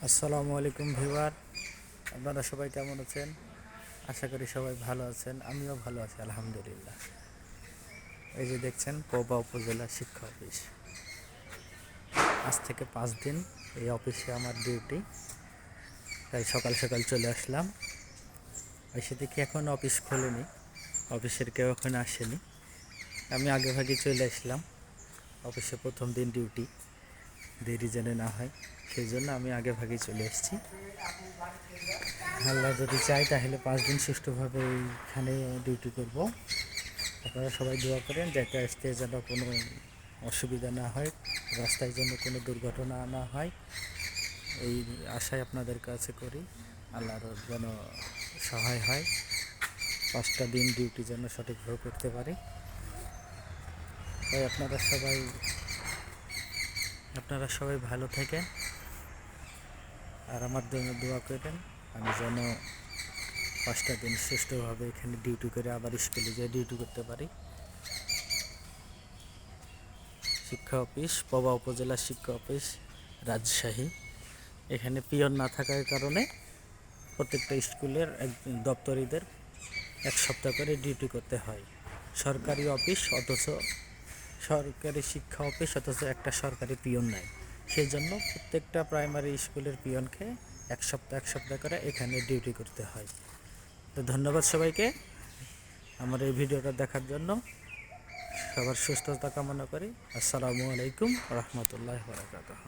আসসালামু আলাইকুম ভিউয়ার, আপনারা সবাই কেমন আছেন? আশা করি সবাই ভালো আছেন। আমিও ভালো আছি আলহামদুলিল্লাহ। এই যে দেখছেন পৌবা উপজেলা শিক্ষা অফিস। আজ থেকে 5 দিন এই অফিসে আমার ডিউটি, তাই সকাল সকাল চলে আসলাম। এসে দেখি এখন অফিস খোলেনি, অফিসের কেউ এখন আসেনি। আমি আগে ভাগে চলে আসলাম। অফিসে প্রথম দিন ডিউটি, দেরি যেন না হয় সেই জন্য আমি আগে ভাগে চলে এসেছি। আল্লাহ যদি চাই তাহলে 5 দিন সুষ্ঠুভাবে এইখানে ডিউটি করব। আপনারা সবাই দোয়া করেন যাতে আসতে যেন কোনো অসুবিধা না হয়, রাস্তায় যেন কোনো দুর্ঘটনা না হয়, এই আশায় আপনাদের কাছে করি। আল্লাহর যেন সহায় হয়, 5টা দিন ডিউটি যেন সঠিকভাবে করতে পারি। তাই আপনারা সবাই ভালো থাকেন আর আমার জন্য দোয়া করেন, আমি যেন 5টা দিন সুষ্ঠুভাবে এখানে ডিউটি করে আবার স্কুলে যেয়ে ডিউটি করতে পারি। শিক্ষা অফিস, পবা উপজেলা শিক্ষা অফিস, রাজশাহী। এখানে পিয়ন না থাকার কারণে প্রত্যেকটা স্কুলের দপ্তরিদের 1 সপ্তাহ করে ডিউটি করতে হয়। সরকারি অফিস অথচ সরকারি শিক্ষা অফিস অথচ একটা সরকারি পিয়ন নাই। সেই জন্য প্রত্যেকটা প্রাইমারি স্কুলের পিয়নকে 1 সপ্তাহ করে এখানে ডিউটি করতে হয়। তো ধন্যবাদ সবাইকে আমার এই ভিডিওটা দেখার জন্য। সবার সুস্থতা কামনা করি। আসসালামু আলাইকুম রহমতুল্লাহ বারাকাতুহু।